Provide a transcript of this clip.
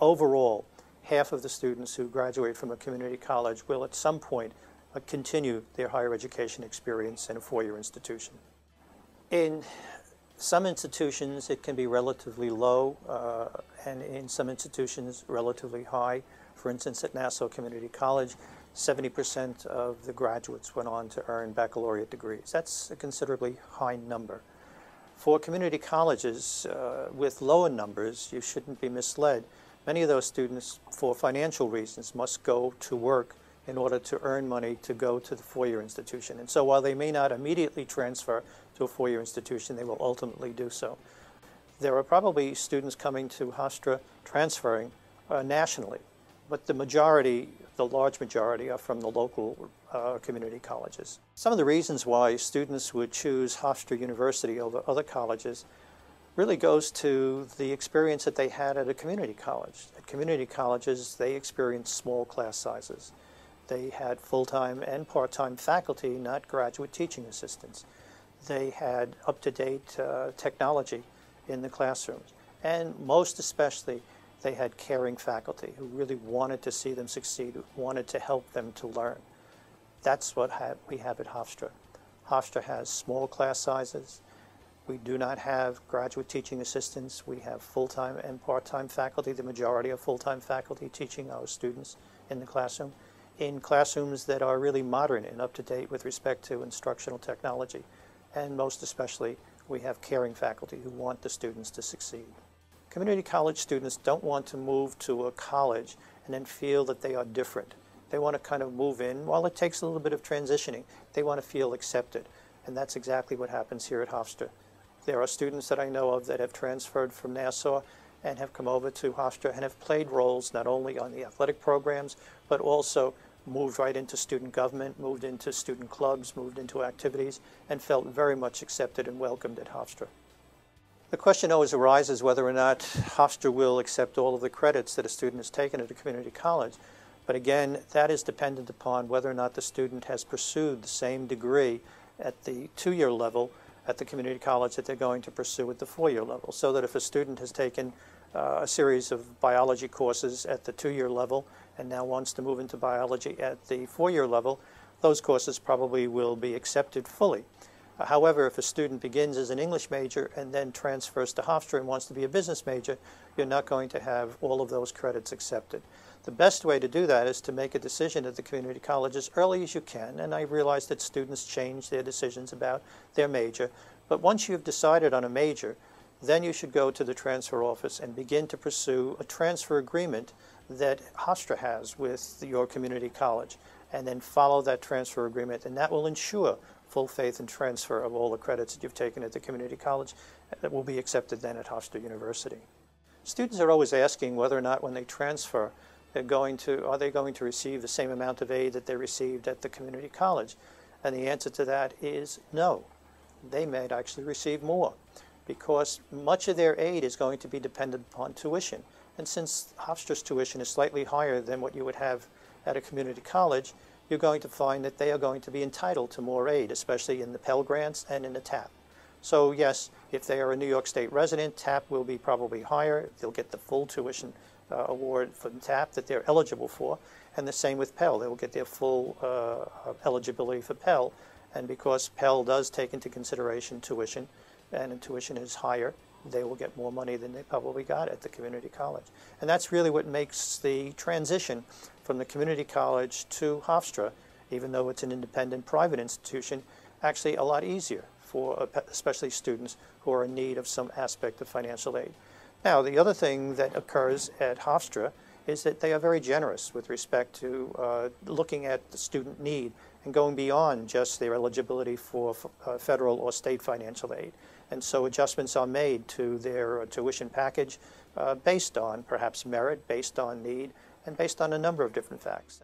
overall, half of the students who graduate from a community college will at some point continue their higher education experience in a four-year institution. In some institutions, it can be relatively low, and in some institutions, relatively high. For instance, at Nassau Community College, 70% of the graduates went on to earn baccalaureate degrees. That's a considerably high number. For community colleges with lower numbers, you shouldn't be misled. Many of those students, for financial reasons, must go to work in order to earn money to go to the four-year institution. And so while they may not immediately transfer to a four-year institution, they will ultimately do so. There are probably students coming to Hofstra transferring nationally, but the majority, the large majority, are from the local community colleges. Some of the reasons why students would choose Hofstra University over other colleges really goes to the experience that they had at a community college. At community colleges, they experienced small class sizes. They had full-time and part-time faculty, not graduate teaching assistants. They had up-to-date technology in the classrooms. And most especially, they had caring faculty who really wanted to see them succeed, who wanted to help them to learn. That's what we have at Hofstra. Hofstra has small class sizes. We do not have graduate teaching assistants. We have full-time and part-time faculty, the majority of full-time faculty teaching our students in the classroom, in classrooms that are really modern and up-to-date with respect to instructional technology. And most especially, we have caring faculty who want the students to succeed. Community college students don't want to move to a college and then feel that they are different. They want to kind of move in. While it takes a little bit of transitioning, they want to feel accepted. And that's exactly what happens here at Hofstra. There are students that I know of that have transferred from Nassau and have come over to Hofstra and have played roles not only on the athletic programs, but also moved right into student government, moved into student clubs, moved into activities, and felt very much accepted and welcomed at Hofstra. The question always arises whether or not Hofstra will accept all of the credits that a student has taken at a community college. But again, that is dependent upon whether or not the student has pursued the same degree at the two-year level at the community college that they're going to pursue at the four-year level. So that if a student has taken a series of biology courses at the two-year level and now wants to move into biology at the four-year level, those courses probably will be accepted fully. However, if a student begins as an English major and then transfers to Hofstra and wants to be a business major, you're not going to have all of those credits accepted. The best way to do that is to make a decision at the community college as early as you can, and I realize that students change their decisions about their major, but once you've decided on a major, then you should go to the transfer office and begin to pursue a transfer agreement that Hofstra has with your community college, and then follow that transfer agreement, and that will ensure full faith and transfer of all the credits that you've taken at the community college that will be accepted then at Hofstra University. Students are always asking whether or not when they transfer, are they going to receive the same amount of aid that they received at the community college? And the answer to that is no. They may actually receive more, because much of their aid is going to be dependent upon tuition. And since Hofstra's tuition is slightly higher than what you would have at a community college, you're going to find that they are going to be entitled to more aid, especially in the Pell Grants and in the TAP. So yes, if they are a New York State resident, TAP will be probably higher. They'll get the full tuition award from TAP that they're eligible for, and the same with Pell. They will get their full eligibility for Pell, and because Pell does take into consideration tuition, and tuition is higher, they will get more money than they probably got at the community college. And that's really what makes the transition from the community college to Hofstra, even though it's an independent private institution, actually a lot easier for especially students who are in need of some aspect of financial aid. Now, the other thing that occurs at Hofstra is that they are very generous with respect to looking at the student need and going beyond just their eligibility for federal or state financial aid. And so adjustments are made to their tuition package based on perhaps merit, based on need, and based on a number of different facts.